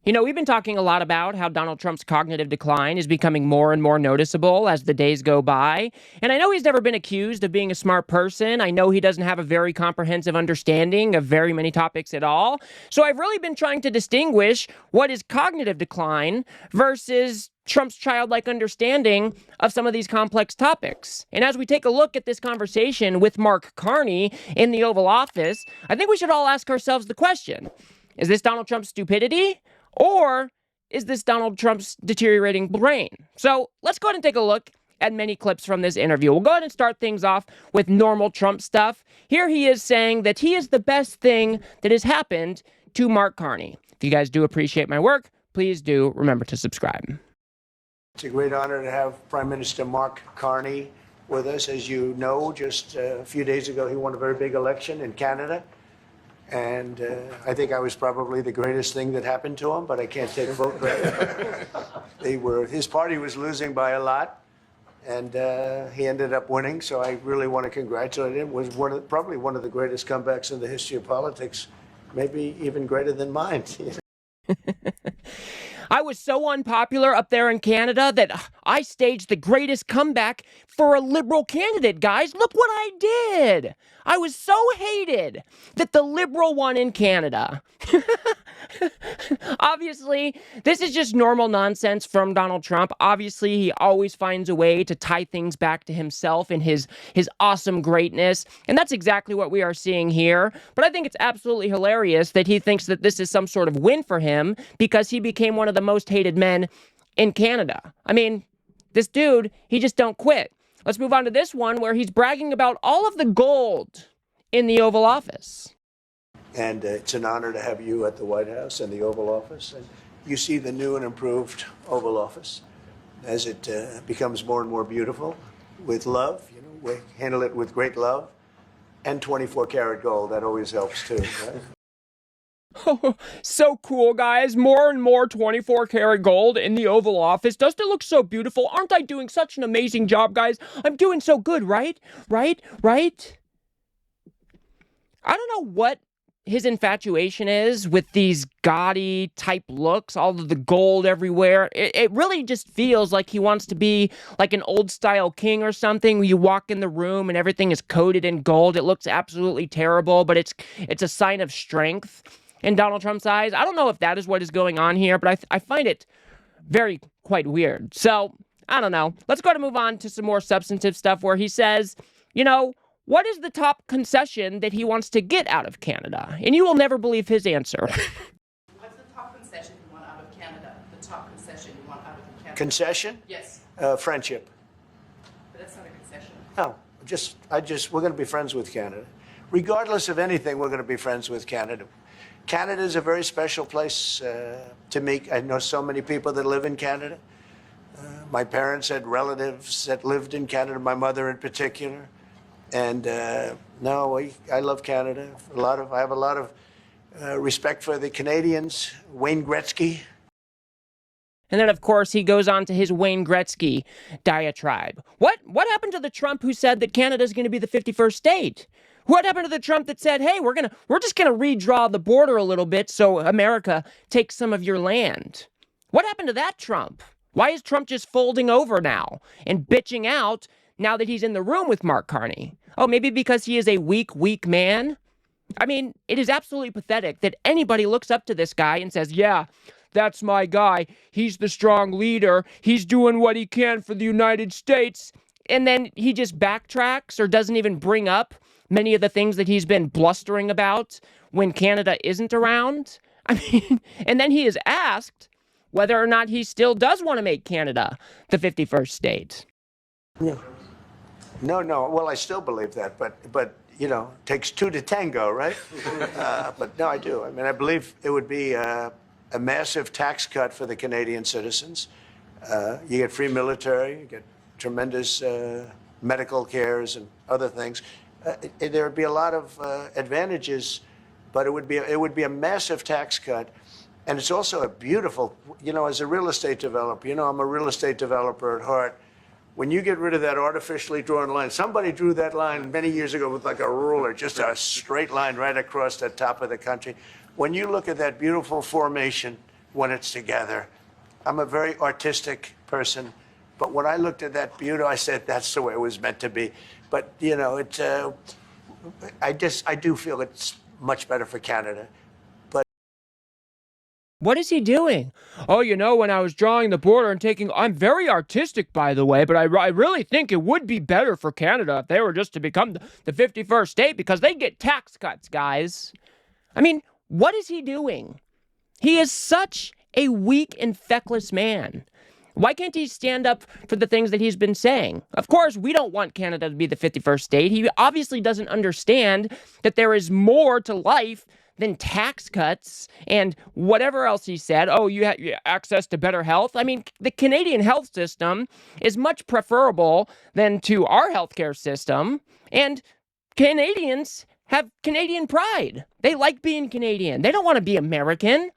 You know, we've been talking a lot about how Donald Trump's cognitive decline is becoming more and more noticeable as the days go by. And I know he's never been accused of being a smart person. I know he doesn't have a very comprehensive understanding of very many topics at all. So I've really been trying to distinguish what is cognitive decline versus Trump's childlike understanding of some of these complex topics. And as we take a look at this conversation with Mark Carney in the Oval Office, I think we should all ask ourselves the question, is this Donald Trump's stupidity? Or is this Donald Trump's deteriorating brain? So let's go ahead and take a look at many clips from this interview. We'll go ahead and start things off with normal Trump stuff. Here he is saying that he is the best thing that has happened to Mark Carney. If you guys do appreciate my work, please do remember to subscribe. It's a great honor to have Prime Minister Mark Carney with us. As you know, just a few days ago, he won a very big election in Canada. And I think I was probably the greatest thing that happened to him, but I can't take full credit. His party was losing by a lot, and he ended up winning. So I really want to congratulate him. It was probably one of the greatest comebacks in the history of politics, maybe even greater than mine. I was so unpopular up there in Canada that I staged the greatest comeback for a liberal candidate, guys. Look what I did. I was so hated that the liberal won in Canada. Obviously, this is just normal nonsense from Donald Trump. Obviously, he always finds a way to tie things back to himself and his awesome greatness. And that's exactly what we are seeing here. But I think it's absolutely hilarious that he thinks that this is some sort of win for him because he became one of the most hated men in Canada. I mean, this dude, he just don't quit. Let's move on to this one where he's bragging about all of the gold in the Oval Office. And it's an honor to have you at the White House and the Oval Office. And you see the new and improved Oval Office as it becomes more and more beautiful with love. You know, we handle it with great love. And 24-karat gold, that always helps too, right? Oh, so cool, guys. More and more 24-karat gold in the Oval Office. Doesn't it look so beautiful? Aren't I doing such an amazing job, guys? I'm doing so good, right? Right? I don't know what his infatuation is with these gaudy type looks, all of the gold everywhere. It really just feels like he wants to be like an old style king or something where you walk in the room and everything is coated in gold. It looks absolutely terrible, but it's a sign of strength in Donald Trump's eyes. I don't know if that is what is going on here, but I find it quite weird. So, I don't know. Let's go ahead and move on to some more substantive stuff where he says, you know, what is the top concession that he wants to get out of Canada? And you will never believe his answer. What's the top concession you want out of Canada? The top concession you want out of Canada? Concession? Yes. Friendship. But that's not a concession. No, we're going to be friends with Canada. Regardless of anything, we're going to be friends with Canada. Canada is a very special place to me. I know so many people that live in Canada. My parents had relatives that lived in Canada, my mother in particular. And I love Canada. I have a lot of respect for the Canadians. Wayne Gretzky. And then, of course, he goes on to his Wayne Gretzky diatribe. What happened to the Trump who said that Canada is going to be the 51st state? What happened to the Trump that said, hey, we're just going to redraw the border a little bit so America takes some of your land? What happened to that Trump? Why is Trump just folding over now and bitching out now that he's in the room with Mark Carney? Oh, maybe because he is a weak man? I mean, it is absolutely pathetic that anybody looks up to this guy and says, yeah, that's my guy. He's the strong leader. He's doing what he can for the United States. And then he just backtracks or doesn't even bring up many of the things that he's been blustering about when Canada isn't around. I mean, and then he is asked whether or not he still does want to make Canada the 51st state. Yeah. No. Well, I still believe that, but you know, it takes two to tango, right? But no, I do. I mean, I believe it would be a massive tax cut for the Canadian citizens. You get free military, you get tremendous medical cares and other things. There would be a lot of advantages, but it would be a massive tax cut. And it's also a beautiful, you know, as a real estate developer, you know, I'm a real estate developer at heart. When you get rid of that artificially drawn line, somebody drew that line many years ago with like a ruler, just a straight line right across the top of the country. When you look at that beautiful formation when it's together. I'm a very artistic person, but when I looked at that beauty, I said, that's the way it was meant to be. But, you know, I do feel it's much better for Canada. What is he doing? Oh, you know, when I was drawing the border and I'm very artistic, by the way, but I really think it would be better for Canada if they were just to become the 51st state because they get tax cuts, guys. I mean, what is he doing? He is such a weak and feckless man. Why can't he stand up for the things that he's been saying? Of course, we don't want Canada to be the 51st state. He obviously doesn't understand that there is more to life than tax cuts and whatever else he said. Oh, you have access to better health. I mean, the Canadian health system is much preferable than to our healthcare system. And Canadians have Canadian pride. They like being Canadian. They don't want to be American.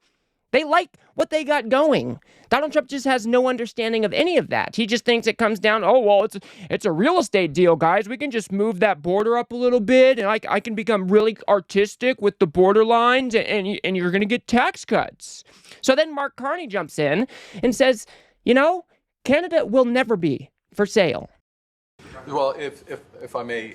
They like what they got going. Donald Trump just has no understanding of any of that. He just thinks it comes down, oh, well, it's a real estate deal, guys. We can just move that border up a little bit, and I can become really artistic with the border lines, and you're going to get tax cuts. So then Mark Carney jumps in and says, you know, Canada will never be for sale. Well, if I may,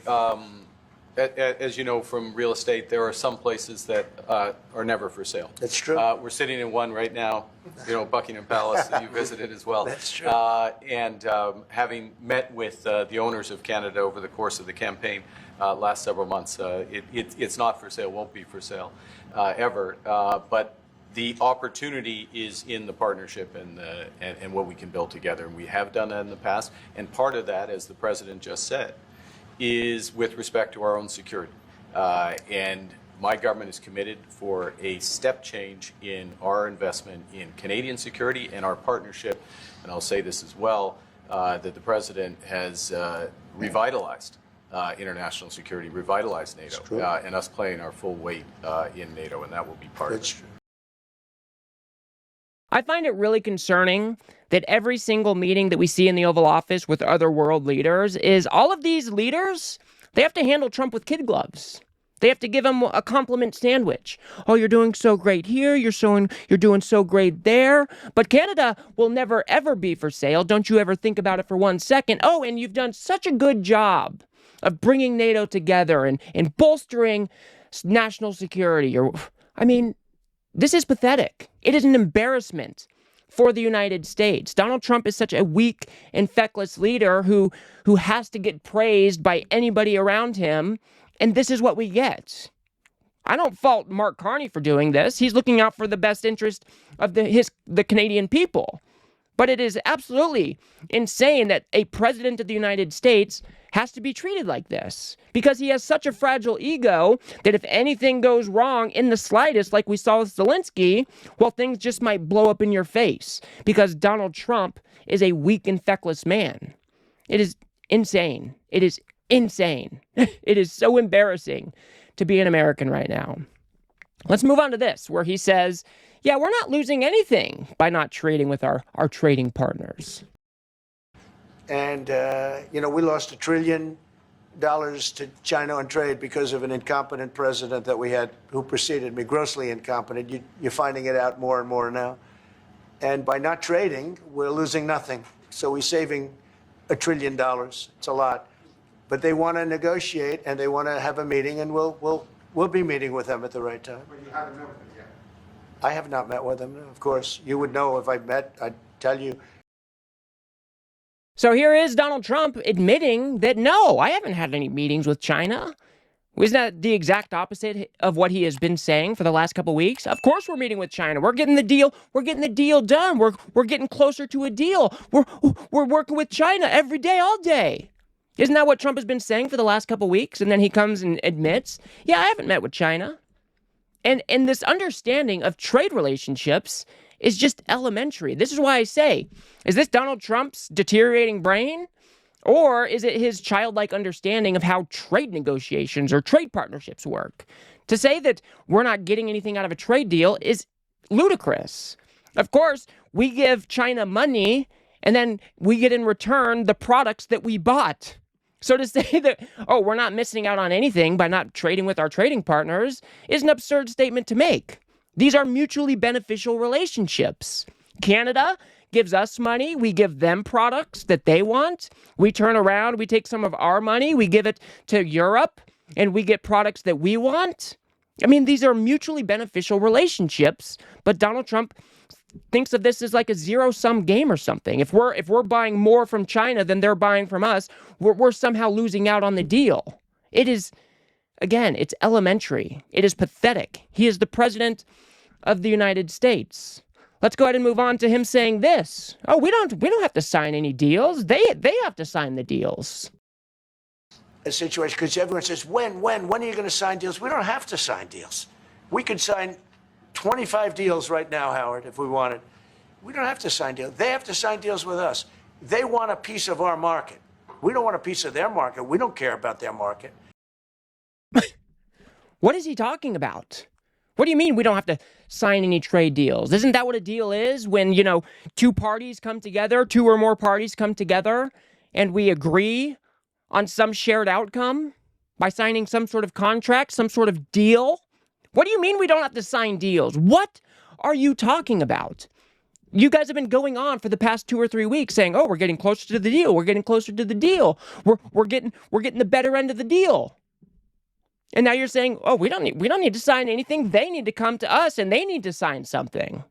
as you know from real estate, there are some places that are never for sale. That's true. We're sitting in one right now, you know, Buckingham Palace, that you visited as well. That's true. And having met with the owners of Canada over the course of the campaign last several months, it's not for sale, won't be for sale ever. But the opportunity is in the partnership and what we can build together. And we have done that in the past. And part of that, as the president just said, is with respect to our own security. And my government is committed for a step change in our investment in Canadian security and our partnership. And I'll say this as well, that the president has revitalized international security, revitalized NATO, and us playing our full weight in NATO, and that will be part of it. That's true. I find it really concerning that every single meeting that we see in the Oval Office with other world leaders is all of these leaders, they have to handle Trump with kid gloves. They have to give him a compliment sandwich. Oh, you're doing so great here. You're doing so great there. But Canada will never, ever be for sale. Don't you ever think about it for 1 second. Oh, and you've done such a good job of bringing NATO together and bolstering national security. This is pathetic. It is an embarrassment for the United States. Donald Trump is such a weak and feckless leader who has to get praised by anybody around him, and this is what we get. I don't fault Mark Carney for doing this. He's looking out for the best interest of the Canadian people. But it is absolutely insane that a president of the United States has to be treated like this because he has such a fragile ego that if anything goes wrong in the slightest, like we saw with Zelensky, well, things just might blow up in your face because Donald Trump is a weak and feckless man. It is insane. It is insane. It is so embarrassing to be an American right now. Let's move on to this, where he says, yeah, we're not losing anything by not trading with our trading partners. And, we lost $1 trillion to China on trade because of an incompetent president that we had who preceded me, grossly incompetent. You're finding it out more and more now. And by not trading, we're losing nothing. So we're saving $1 trillion. It's a lot. But they want to negotiate and they want to have a meeting, and we'll be meeting with them at the right time. But you haven't met with them yet. I have not met with them, of course. You would know if I met, I'd tell you. So here is Donald Trump admitting that, no, I haven't had any meetings with China. Isn't that the exact opposite of what he has been saying for the last couple of weeks? Of course we're meeting with China. We're getting the deal. We're getting the deal done. We're getting closer to a deal. We're working with China every day, all day. Isn't that what Trump has been saying for the last couple of weeks? And then he comes and admits, yeah, I haven't met with China. And this understanding of trade relationships is just elementary. This is why I say, is this Donald Trump's deteriorating brain? Or is it his childlike understanding of how trade negotiations or trade partnerships work? To say that we're not getting anything out of a trade deal is ludicrous. Of course, we give China money and then we get in return the products that we bought. So to say that, oh, we're not missing out on anything by not trading with our trading partners is an absurd statement to make. These are mutually beneficial relationships. Canada gives us money. We give them products that they want. We turn around, we take some of our money, we give it to Europe, and we get products that we want. I mean, these are mutually beneficial relationships, but Donald Trump thinks of this as like a zero-sum game or something. If we're buying more from China than they're buying from us, we're somehow losing out on the deal. It is, again, it's elementary. It is pathetic. He is the president of the United States. Let's go ahead and move on to him saying this. Oh, we don't have to sign any deals. They have to sign the deals. A situation, because everyone says, when are you going to sign deals? We don't have to sign deals. We could sign 25 deals right now, Howard, if we wanted. We don't have to sign deals. They have to sign deals with us. They want a piece of our market. We don't want a piece of their market. We don't care about their market. What is he talking about? What do you mean we don't have to sign any trade deals? Isn't that what a deal is? When, two parties come together, two or more parties come together, and we agree on some shared outcome by signing some sort of contract, some sort of deal? What do you mean we don't have to sign deals? What are you talking about? You guys have been going on for the past 2 or 3 weeks saying, oh, we're getting closer to the deal. We're getting closer to the deal. We're getting the better end of the deal. And now you're saying, oh, we don't need to sign anything. They need to come to us and they need to sign something.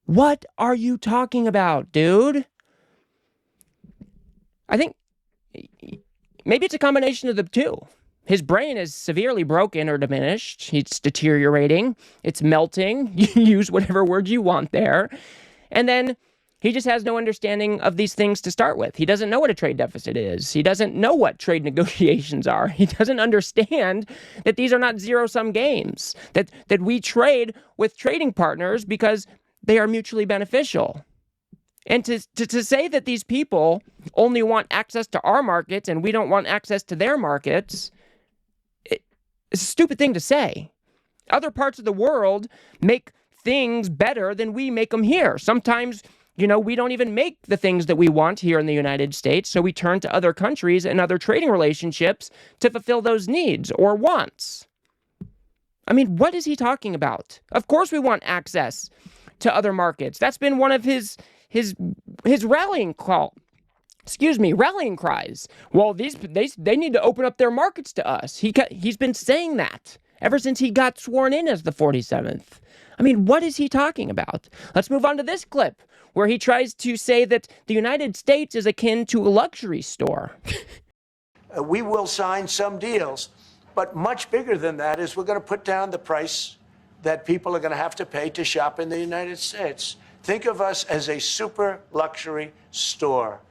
What are you talking about, dude? I think maybe it's a combination of the two. His brain is severely broken or diminished. It's deteriorating. It's melting. You use whatever word you want there. And then he just has no understanding of these things to start with. He doesn't know what a trade deficit is. He doesn't know what trade negotiations are. He doesn't understand that these are not zero-sum games, that we trade with trading partners because they are mutually beneficial. And to say that these people only want access to our markets and we don't want access to their markets, it's a stupid thing to say. Other parts of the world make things better than we make them here. Sometimes, we don't even make the things that we want here in the United States, so we turn to other countries and other trading relationships to fulfill those needs or wants. I mean, what is he talking about? Of course we want access to other markets. That's been one of his rallying cries. Well, they need to open up their markets to us. He's been saying that ever since he got sworn in as the 47th. I mean, what is he talking about? Let's move on to this clip where he tries to say that the United States is akin to a luxury store. We will sign some deals, but much bigger than that is we're going to put down the price that people are going to have to pay to shop in the United States. Think of us as a super luxury store,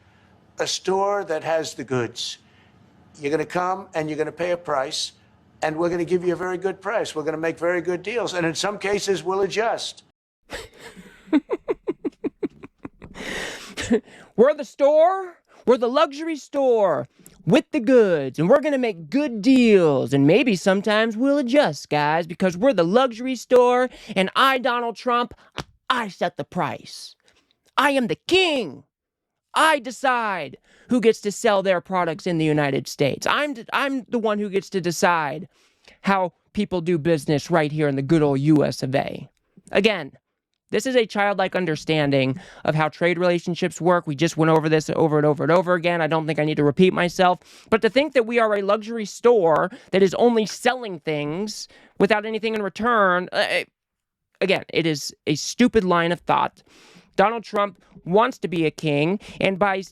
a store that has the goods. You're going to come and you're going to pay a price, and we're going to give you a very good price. We're going to make very good deals, and in some cases, we'll adjust. We're the store. We're the luxury store with the goods, and we're going to make good deals, and maybe sometimes we'll adjust, guys, because we're the luxury store, and I, Donald Trump, I set the price. I am the king. I decide who gets to sell their products in the United States. I'm the one who gets to decide how people do business right here in the good old US of A. Again, this is a childlike understanding of how trade relationships work. We just went over this over and over and over again. I don't think I need to repeat myself. But to think that we are a luxury store that is only selling things without anything in return, again, it is a stupid line of thought. Donald Trump wants to be a king, and by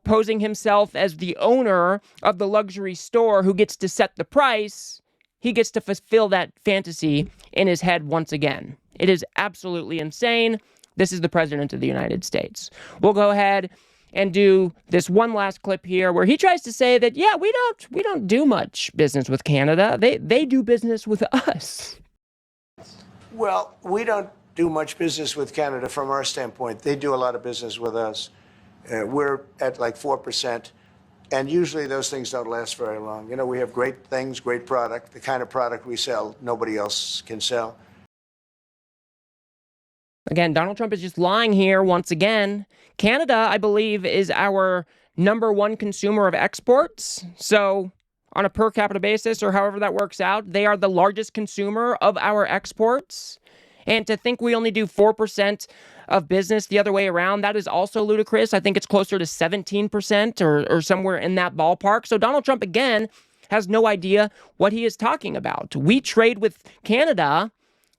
posing himself as the owner of the luxury store who gets to set the price, he gets to fulfill that fantasy in his head once again. It is absolutely insane. This is the president of the United States. We'll go ahead and do this one last clip here where he tries to say that, yeah, we don't do much business with Canada. They do business with us. Well, we don't do much business with Canada from our standpoint. They do a lot of business with us. We're at like 4%, and usually those things don't last very long. We have great things, great product. The kind of product we sell, nobody else can sell. Again, Donald Trump is just lying here once again. Canada, I believe, is our #1 consumer of exports. So on a per capita basis, or however that works out, they are the largest consumer of our exports. And to think we only do 4% of business the other way around, that is also ludicrous. I think it's closer to 17% or somewhere in that ballpark. So Donald Trump, again, has no idea what he is talking about. We trade with Canada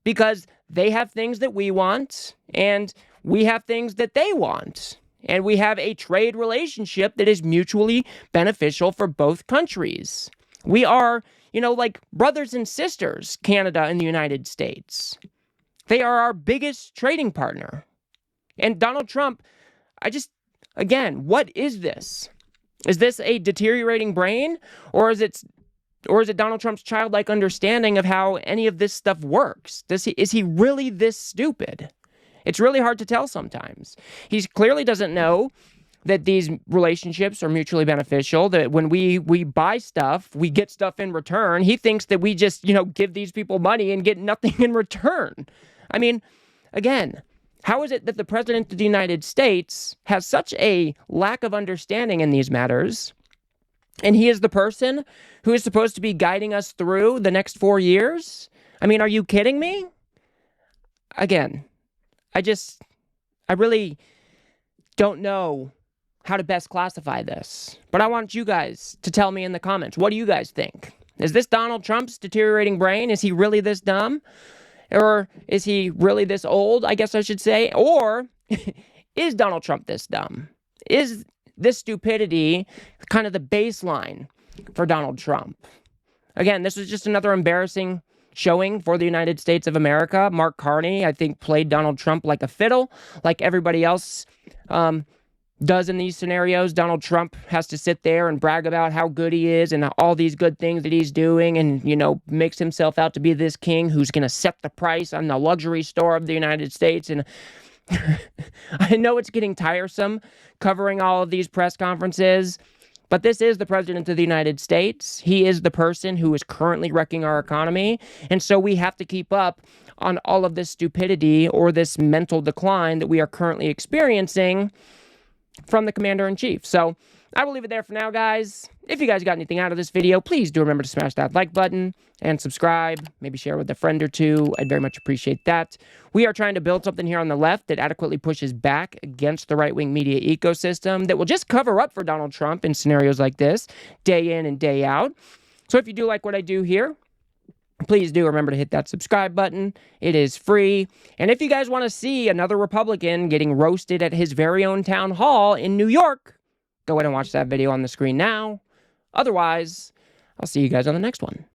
because they have things that we want, and we have things that they want. And we have a trade relationship that is mutually beneficial for both countries. We are, like brothers and sisters, Canada and the United States. They are our biggest trading partner. And Donald Trump, again, what is this? Is this a deteriorating brain, or is it Donald Trump's childlike understanding of how any of this stuff works? Is he really this stupid? It's really hard to tell sometimes. He clearly doesn't know that these relationships are mutually beneficial, that when we buy stuff, we get stuff in return. He thinks that we just, give these people money and get nothing in return. I mean, again, how is it that the President of the United States has such a lack of understanding in these matters, and he is the person who is supposed to be guiding us through the next 4 years? I mean, are you kidding me? Again, I really don't know how to best classify this, but I want you guys to tell me in the comments, what do you guys think? Is this Donald Trump's deteriorating brain? Is he really this dumb? Or is he really this old, I guess I should say? Or is Donald Trump this dumb? Is this stupidity kind of the baseline for Donald Trump? Again, this was just another embarrassing showing for the United States of America. Mark Carney, I think, played Donald Trump like a fiddle, like everybody else does in these scenarios. Donald Trump has to sit there and brag about how good he is and all these good things that he's doing, and, makes himself out to be this king who's going to set the price on the luxury store of the United States. And I know it's getting tiresome covering all of these press conferences, but this is the President of the United States. He is the person who is currently wrecking our economy. And so we have to keep up on all of this stupidity or this mental decline that we are currently experiencing from the Commander-in-Chief. So I will leave it there for now, guys. If you guys got anything out of this video, please do remember to smash that like button and subscribe. Maybe share with a friend or two. I'd very much appreciate that. We are trying to build something here on the left that adequately pushes back against the right-wing media ecosystem that will just cover up for Donald Trump in scenarios like this, day in and day out. So if you do like what I do here, please do remember to hit that subscribe button. It is free. And if you guys want to see another Republican getting roasted at his very own town hall in New York, go ahead and watch that video on the screen now. Otherwise, I'll see you guys on the next one.